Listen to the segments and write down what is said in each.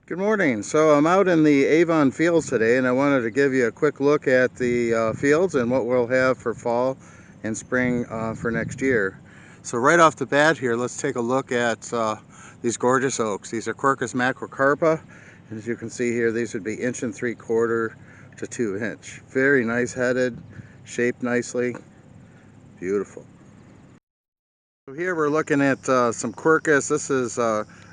Good morning. So I'm out in the Avon fields today, and I wanted to give you a quick look at the fields and what we'll have for fall and spring for next year. So right off the bat here, let's take a look at these gorgeous oaks. These are Quercus macrocarpa. As you can see here, these would be 1 3/4 to 2 inch. Very nice headed, shaped nicely, beautiful. So here we're looking at some Quercus. This is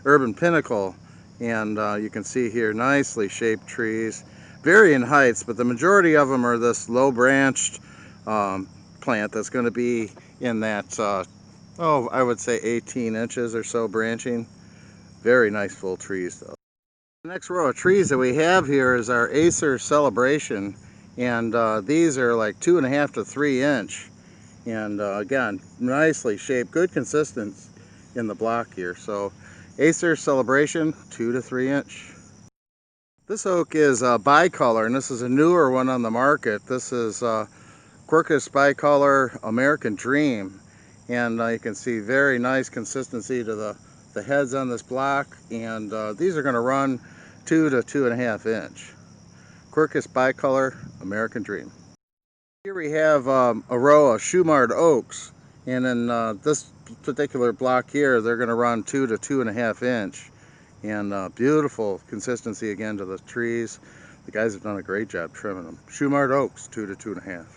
Urban Pinnacle. And you can see here nicely shaped trees, varying heights, but the majority of them are this low branched plant that's going to be in that, I would say 18 inches or so branching. Very nice full trees though. The next row of trees that we have here is our Acer Celebration, and these are like 2.5 to 3 inch. And again, nicely shaped, good consistency in the block here. So Acer Celebration, 2 to 3 inch. This oak is bicolor, and this is a newer one on the market. This is Quercus bicolor American Dream, and you can see very nice consistency to the heads on this block. And these are going to run 2 to 2.5 inch. Quercus bicolor American Dream. Here we have a row of Shumard oaks, and in this particular block here, they're going to run 2 to 2.5 inch, and beautiful consistency again to the trees. The guys have done a great job trimming them. Shumard oaks, 2 to 2.5.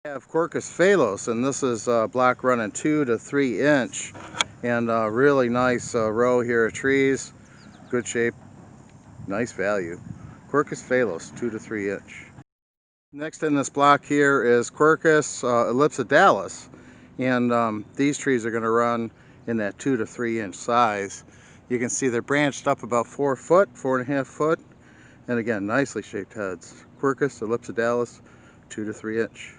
We have Quercus phalos, and this is a block running 2 to 3 inch, and really nice row here of trees, good shape, nice value. Quercus phalos, 2 to 3 inch. Next in this block here is Quercus Ellipse, and these trees are going to run in that 2 to 3 inch size. You can see they're branched up about 4 foot, 4.5 foot, and again, nicely shaped heads. Quercus Ellipse, 2 to 3 inch.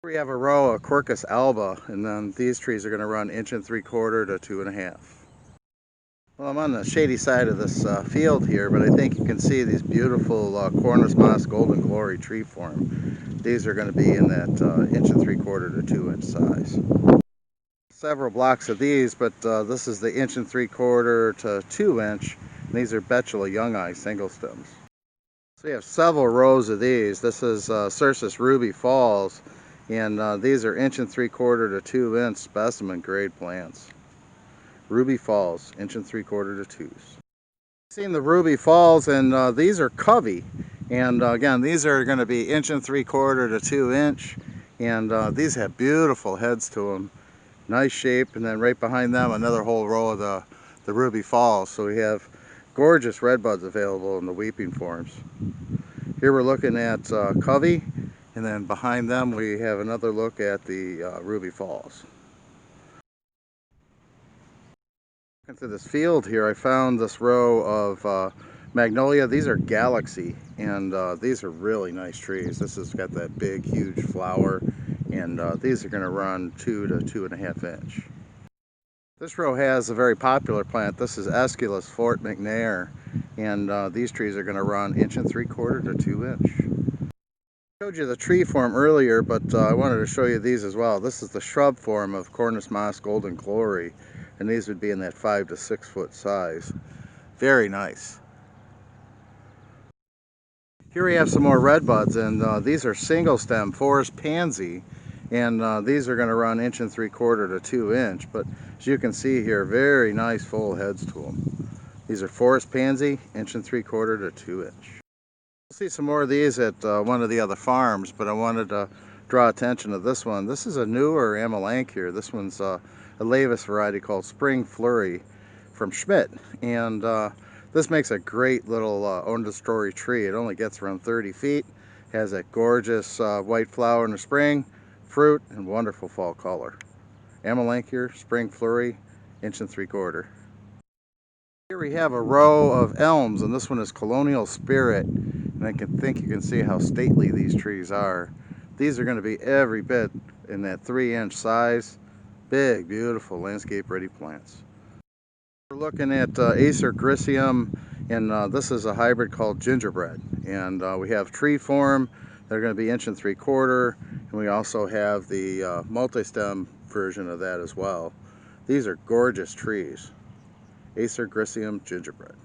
Here we have a row of Corkus Alba, and then these trees are going to run 1 3/4 to 2.5. Well, I'm on the shady side of this field here, but I think you can see these beautiful Cornus moss golden glory tree form. These are going to be in that 1 3/4 to 2 inch size. Several blocks of these, but this is the 1 3/4 to 2 inch. And these are Bachelor young eye single stems. So we have several rows of these. This is Cercis Ruby Falls, and these are 1 3/4 to 2 inch specimen grade plants. Ruby Falls, 1 3/4 to 2s. Seen the Ruby Falls, and these are covey, and again, these are going to be 1 3/4 to 2 inch, and these have beautiful heads to them, nice shape. And then right behind them, another whole row of the Ruby Falls. So we have gorgeous redbuds available in the weeping forms. Here we're looking at covey, and then behind them we have another look at the Ruby Falls. Into this field here, I found this row of Magnolia. These are Galaxy, and these are really nice trees. This has got that big, huge flower, and these are going to run 2 to 2.5 inch. This row has a very popular plant. This is Aesculus Fort McNair, and these trees are going to run 1 3/4 to 2 inch. I showed you the tree form earlier, but I wanted to show you these as well. This is the shrub form of Cornus moss golden glory, and these would be in that 5 to 6 foot size. Very nice. Here we have some more redbuds, and these are single stem forest pansy, and these are going to run 1 3/4 to 2 inch. But as you can see here, very nice full heads to them. These are forest pansy, 1 3/4 to 2 inch. We'll see some more of these at one of the other farms, but I wanted to draw attention to this one. This is a newer Amalank here. This one's a Laevis variety called Spring Flurry from Schmidt, and this makes a great little understory tree. It only gets around 30 feet, has that gorgeous white flower in the spring, fruit, and wonderful fall color. Amalank here, Spring Flurry, 1 3/4. Here we have a row of elms, and this one is Colonial Spirit, and I think you can see how stately these trees are. These are going to be every bit in that 3 inch size. Big, beautiful, landscape ready plants. We're looking at Acer Gristium, and this is a hybrid called Gingerbread. And we have tree form. They're going to be 1 3/4, and we also have the multi-stem version of that as well. These are gorgeous trees. Acer Gristium Gingerbread.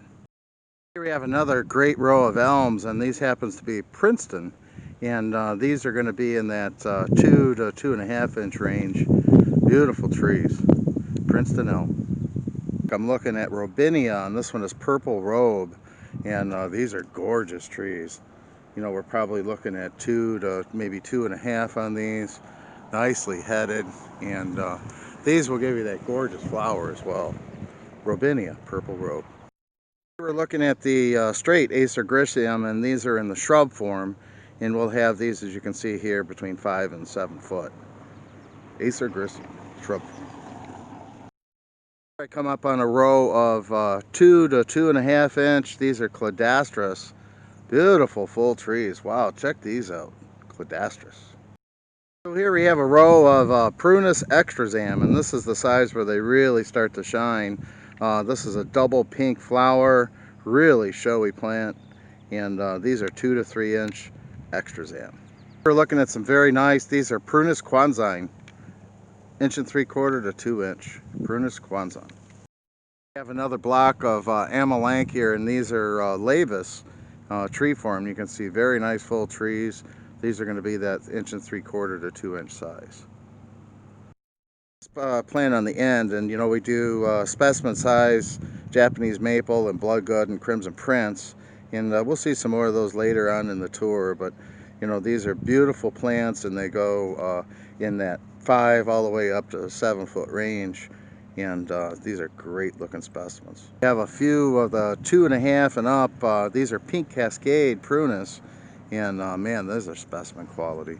Here we have another great row of elms, and these happens to be Princeton, and these are going to be in that 2 to 2.5 inch range. Beautiful trees, Princeton elm. I'm looking at Robinia, and this one is Purple Robe, and these are gorgeous trees. You know, we're probably looking at 2 to maybe 2.5 on these, nicely headed, and these will give you that gorgeous flower as well. Robinia, Purple Robe. We're looking at the straight Acer Gristium, and these are in the shrub form, and we'll have these, as you can see here, between 5 and 7 foot. Acer Gristium, shrub form. I come up on a row of 2 to 2.5 inch. These are Cladastris. Beautiful full trees. Wow, check these out. Cladastris. So here we have a row of Prunus extrazam, and this is the size where they really start to shine. This is a double pink flower, really showy plant, and these are 2 to 3 inch extrazam. We're looking at some very nice, these are Prunus quanzine, 1.75 to 2 inch. Prunus quanzine. We have another block of Amalank here, and these are Lavis tree form. You can see very nice full trees. These are going to be that 1.75 to 2 inch size. Plant on the end, and you know, we do specimen size Japanese maple and bloodgood and crimson prince, and we'll see some more of those later on in the tour. But you know, these are beautiful plants, and they go in that 5 all the way up to 7 foot range, and these are great looking specimens. We have a few of the 2.5 and up. These are Pink Cascade Prunus, and man, those are specimen quality.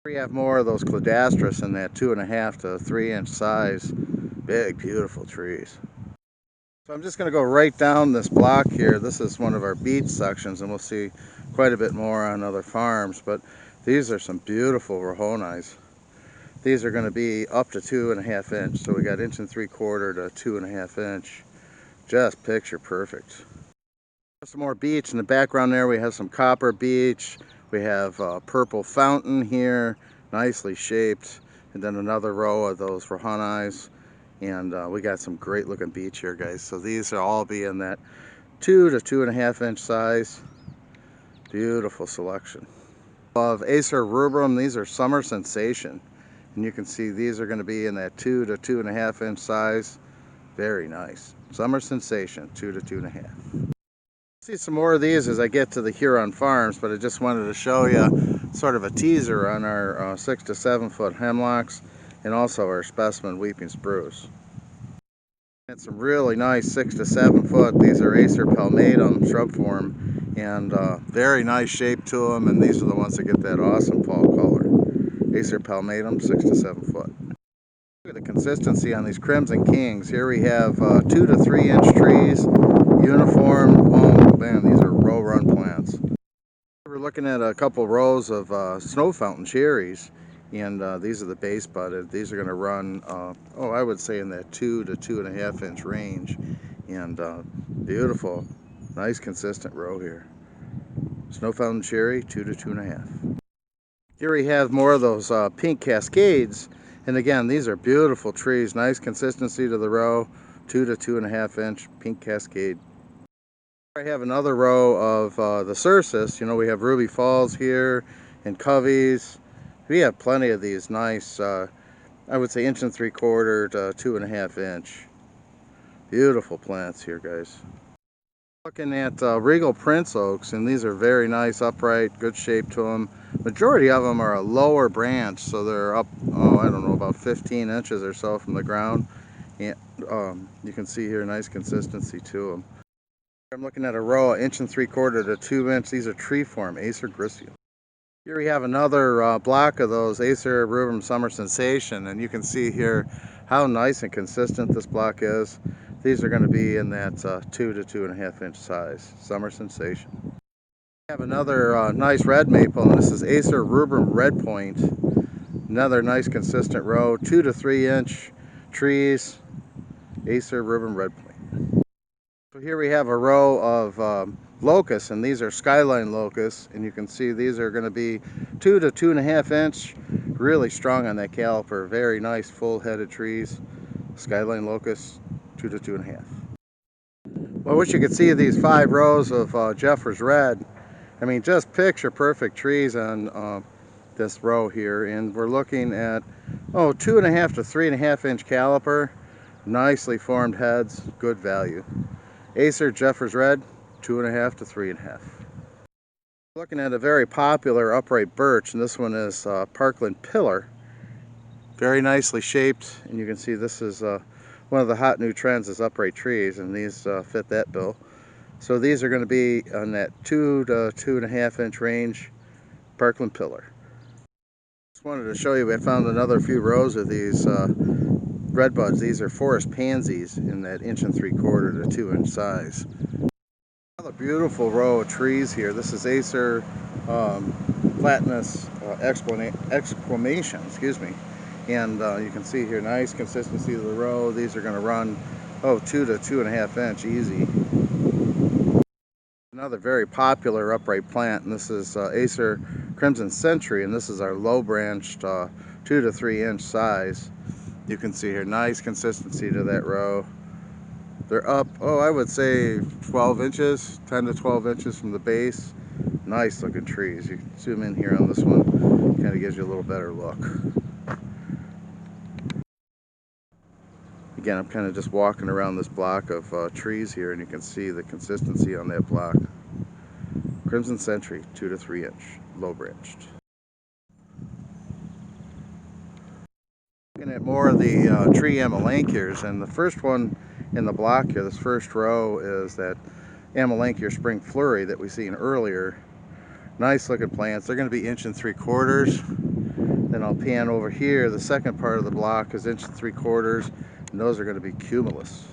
We have more of those Cladastris in that 2.5 to 3 inch size. Big, beautiful trees. So I'm just going to go right down this block here. This is one of our beach sections, and we'll see quite a bit more on other farms. But these are some beautiful Rohonis. These are going to be up to 2.5 inch. So we got 1.75 to 2.5 inch. Just picture perfect. Some more beech in the background there. We have some copper beech. We have a purple fountain here, nicely shaped, and then another row of those Rohonis, and we got some great looking beech here, guys. So these will all be in that 2 to 2.5 inch size. Beautiful selection. Of Acer rubrum, these are Summer Sensation, and you can see these are going to be in that 2 to 2.5 inch size. Very nice. Summer Sensation, 2 to 2.5. See some more of these as I get to the Huron farms, but I just wanted to show you sort of a teaser on our 6 to 7 foot hemlocks, and also our specimen weeping spruce. And some really nice 6 to 7 foot. These are Acer palmatum shrub form, and very nice shape to them, and these are the ones that get that awesome fall color. Acer palmatum, 6 to 7 foot. Look at the consistency on these Crimson Kings. Here we have 2 to 3 inch trees, uniform. Oh man, these are row run plants. We're looking at a couple rows of snow fountain cherries, and these are the base budded. These are going to run, I would say in that 2 to 2.5 inch range, and beautiful, nice consistent row here. Snow fountain cherry, 2 to 2.5. Here we have more of those pink cascades. And again, these are beautiful trees, nice consistency to the row, 2 to 2.5 inch pink cascade. I have another row of the Cercis. You know, we have Ruby Falls here and Coveys. We have plenty of these nice, I would say 1.75 to 2.5 inch. Beautiful plants here, guys. Looking at Regal Prince Oaks, and these are very nice, upright, good shape to them. Majority of them are a lower branch, so they're up, I don't know, about 15 inches or so from the ground. And you can see here nice consistency to them. I'm looking at a row of 1.75 to 2 inch. These are tree form, Acer Gristium. Here we have another block of those Acer rubrum Summer Sensation, and you can see here how nice and consistent this block is. These are going to be in that 2 to 2.5 inch size, Summer Sensation. We have another nice red maple, and this is Acer rubrum Red Point. Another nice consistent row, 2 to 3 inch trees, Acer rubrum Red Point. So here we have a row of locus, and these are Skyline Locus, and you can see these are going to be 2 to 2.5 inch, really strong on that caliper, very nice full headed trees. Skyline Locus, 2 to 2.5. I wish you could see these 5 rows of Jeffers Red. I mean, just picture perfect trees on this row here, and we're looking at 2.5 to 3.5 inch caliper, nicely formed heads, good value. Acer Jeffers Red, 2.5 to 3.5. Looking at a very popular upright birch, and this one is Parkland Pillar. Very nicely shaped, and you can see this is one of the hot new trends is upright trees, and these fit that bill. So these are going to be on that 2 to 2.5 inch range, Parkland Pillar. Just wanted to show you, I found another few rows of these red buds. These are forest pansies in that 1.75 to 2 inch size. Another beautiful row of trees here. This is Acer Flatness Exclamation, excuse me. And you can see here, nice consistency of the row. These are going to run 2 to 2.5 inch easy. Another very popular upright plant, and this is Acer Crimson Century, and this is our low branched 2 to 3 inch size. You can see here, nice consistency to that row. They're up, I would say 12 inches, 10 to 12 inches from the base. Nice looking trees. You can zoom in here on this one, kind of gives you a little better look. Again, I'm kind of just walking around this block of trees here, and you can see the consistency on that block. Crimson Century, 2 to 3 inch, low branched. Looking at more of the tree amelanchiers, and the first one in the block here, this first row, is that amelanchier spring flurry that we seen earlier. Nice looking plants. They're going to be 1.75. Then I'll pan over here. The second part of the block is 1.75, and those are going to be cumulus.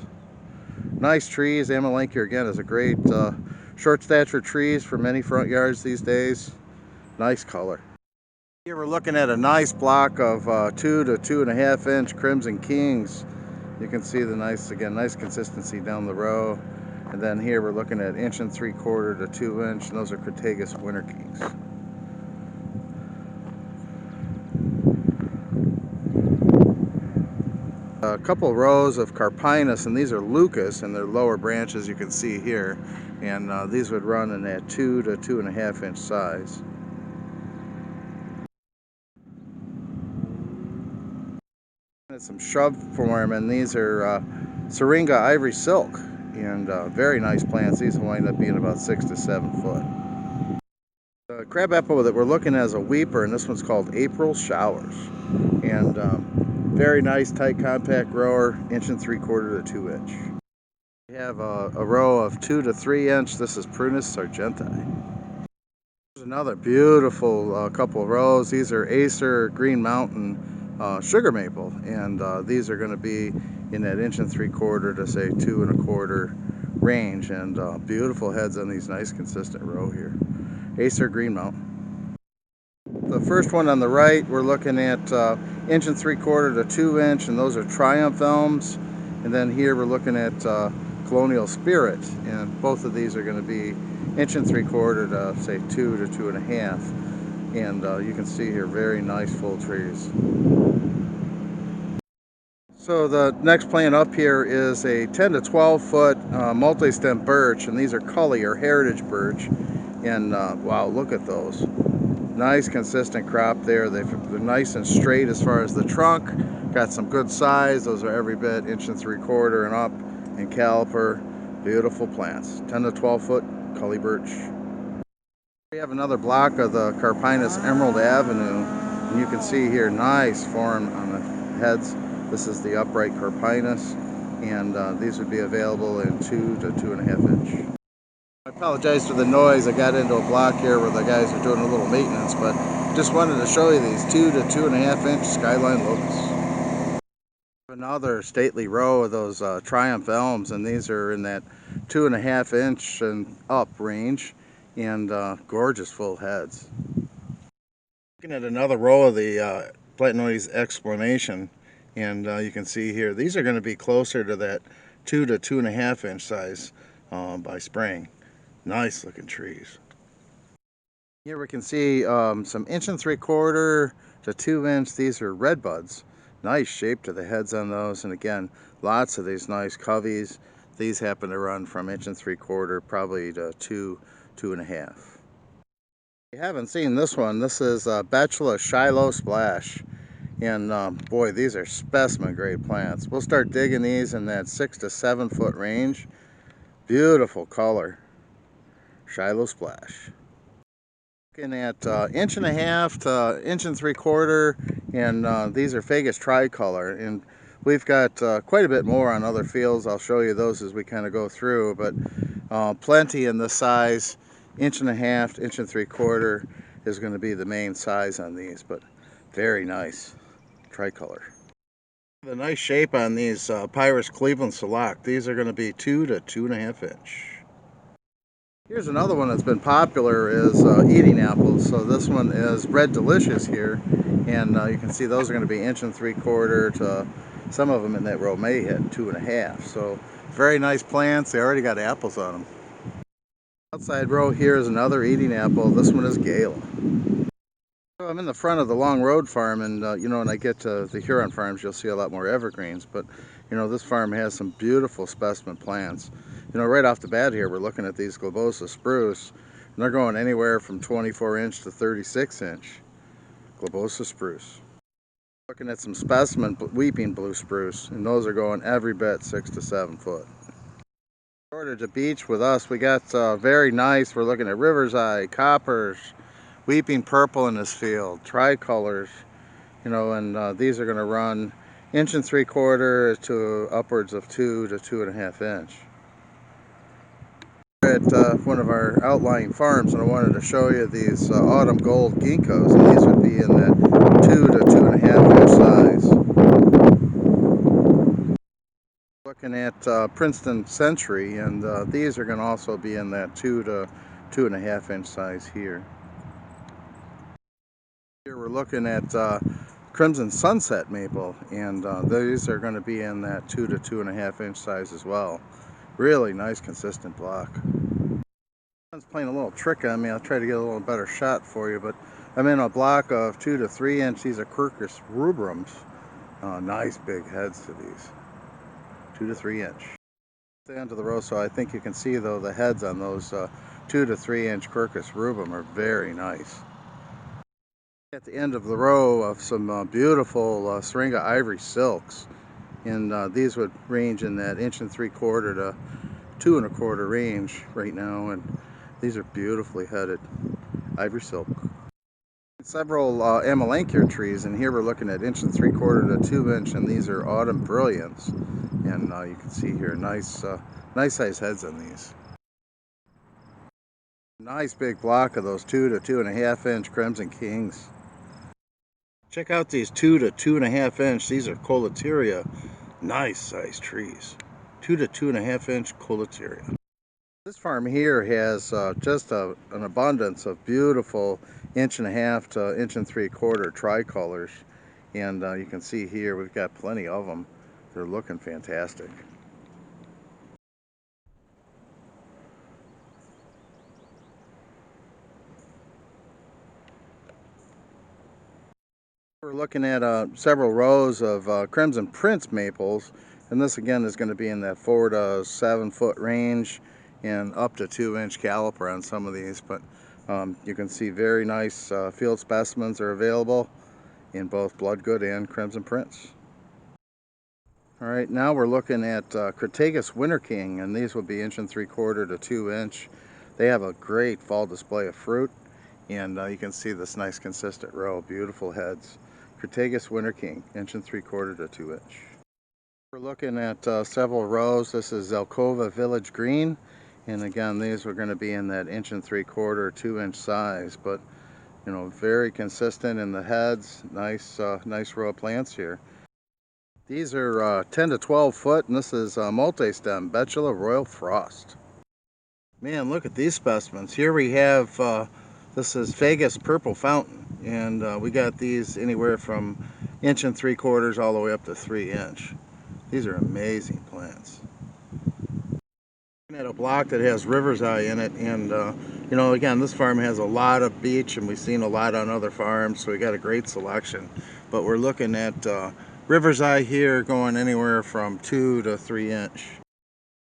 Nice trees. Amelanchier again is a great short stature trees for many front yards these days. Nice color. Here we're looking at a nice block of 2 to 2.5 inch Crimson Kings. You can see the nice consistency down the row. And then here we're looking at 1.75 to 2 inch, and those are Cortegas Winter Kings. A couple rows of Carpinus, and these are Lucas, and their lower branches you can see here. And these would run in that 2 to 2.5 inch size. Some shrub form, and these are Syringa Ivory Silk, and very nice plants. These will wind up being about 6 to 7 foot. The crabapple that we're looking at is a weeper, and this one's called April Showers. And very nice, tight, compact grower, 1.75 to 2 inch. We have a row of 2 to 3 inch. This is Prunus sargentii. There's another beautiful couple of rows. These are Acer Green Mountain sugar maple, and these are going to be in that 1.75 to say 2.25 range, and beautiful heads on these nice consistent row here. Acer Green Mountain. The first one on the right, we're looking at 1.75 to 2 inch, and those are Triumph elms. And then here we're looking at Colonial Spirit, and both of these are going to be 1.75 to say 2 to 2.5. And you can see here, very nice full trees. So the next plant up here is a 10 to 12 foot multi-stem birch, and these are Collier heritage birch. And wow, look at those. Nice consistent crop there. They're nice and straight as far as the trunk. Got some good size. Those are every bit 1.75 and up in caliper. Beautiful plants. 10 to 12 foot Collie birch. We have another block of the Carpinus Emerald Avenue, and you can see here nice form on the heads. This is the upright Carpinus, and these would be available in 2 to 2.5 inch. I apologize for the noise. I got into a block here where the guys are doing a little maintenance, but just wanted to show you these 2 to 2.5 inch Skyline Locus. Another stately row of those Triumph elms, and these are in that 2.5 inch and up range, and gorgeous full heads. Looking at another row of the Platanoides Exclamation, and you can see here these are going to be closer to that 2 to 2.5 inch size by spring. Nice looking trees. Here we can see some 1.75 to 2 inch. These are red buds. Nice shape to the heads on those, and again, lots of these nice coveys. These happen to run from 1 3/4 probably to 2.5. If you haven't seen this one, this is Bachelor Shiloh Splash. And boy, these are specimen grade plants. We'll start digging these in that 6 to 7 foot range. Beautiful color. Shiloh Splash. Looking at 1.5 to 1 3/4, and these are Fagus tricolor. And we've got quite a bit more on other fields. I'll show you those as we kind of go through, but plenty in the size. 1.5 to 1 3/4 is going to be the main size on these, but very nice tricolor. The nice shape on these Pyrus Cleveland Select. These are going to be 2 to 2.5 inch. Here's another one that's been popular is eating apples. So this one is Red Delicious here, and you can see those are going to be 1 3/4 to some of them in that row may hit 2.5. So very nice plants. They already got apples on them. Outside row here is another eating apple. This one is Gala. So I'm in the front of the Long Road farm, and you know, when I get to the Huron farms, you'll see a lot more evergreens, but you know, this farm has some beautiful specimen plants. You know, right off the bat here, we're looking at these Globosa Spruce, and they're going anywhere from 24 inch to 36 inch. Globosa Spruce. Looking at some specimen Weeping Blue Spruce, and those are going every bit 6 to 7 foot. Shortage of beech with us, we got very nice, we're looking at River's Eye, Coppers, Weeping Purple in this field, tricolors, you know, and these are going to run 1 3/4 to upwards of 2 to 2.5 inch. We're at one of our outlying farms, and I wanted to show you these autumn gold ginkgos, and these would be in that 2 to 2.5 inch size. Looking at Princeton Century, and these are going to also be in that 2 to 2.5 inch size here. Here we're looking at Crimson Sunset Maple, and these are going to be in that 2 to 2.5 inch size as well. Really nice consistent block. It's playing a little trick on me. I'll try to get a little better shot for you, but I'm in a block of 2 to 3 inch. These are Quercus rubrums. Nice big heads to these. 2 to 3 inch. At the end of the row, so I think you can see though the heads on those 2 to 3 inch Quercus rubrum are very nice. At the end of the row of some beautiful Syringa Ivory silks, and these would range in that 1 3/4 to 2 1/4 range right now, and these are beautifully headed Ivory silk. Several Amelanchier trees, and here we're looking at 1 3/4 to 2 inch, and these are Autumn Brilliance, and you can see here nice size heads on these. Nice big block of those 2 to 2.5 inch Crimson Kings. Check out these 2 to 2.5 inch. These are Collier. Nice size trees. 2 to 2.5 inch Collier. This farm here has just an abundance of beautiful 1.5 to 1 3/4 tricolors, and you can see here we've got plenty of them. They're looking fantastic. We're looking at several rows of Crimson Prince maples, and this again is going to be in that 4 to 7 foot range and up to 2 inch caliper on some of these, but you can see very nice field specimens are available in both Bloodgood and Crimson Prince. Alright, now we're looking at Cortegas Winter King, and these will be 1 3/4 to 2 inch. They have a great fall display of fruit, and you can see this nice consistent row, beautiful heads. Cortegas Winter King, 1 3/4 to 2 inch. We're looking at several rows. This is Zelkova Village Green, and again these are going to be in that 1 3/4 2 inch size, but you know, very consistent in the heads. Nice row of plants here. These are 10 to 12 foot, and this is multi-stem Bachelor Royal Frost. Man, look at these specimens. Here we have this is Fagus Purple Fountain, and we got these anywhere from 1 3/4 all the way up to 3 inch. These are amazing plants. Looking at a block that has River's Eye in it, and you know, again, this farm has a lot of beech, and we've seen a lot on other farms, so we got a great selection. But we're looking at River's Eye here going anywhere from 2 to 3 inch.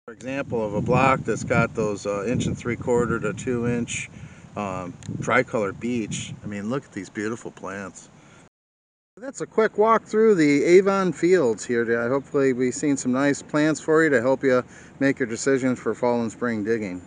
For example of a block that's got those 1.75 to 2 inch tricolor beech. I mean, look at these beautiful plants. That's a quick walk through the Avon fields here. Hopefully we've seen some nice plants for you to help you make your decisions for fall and spring digging.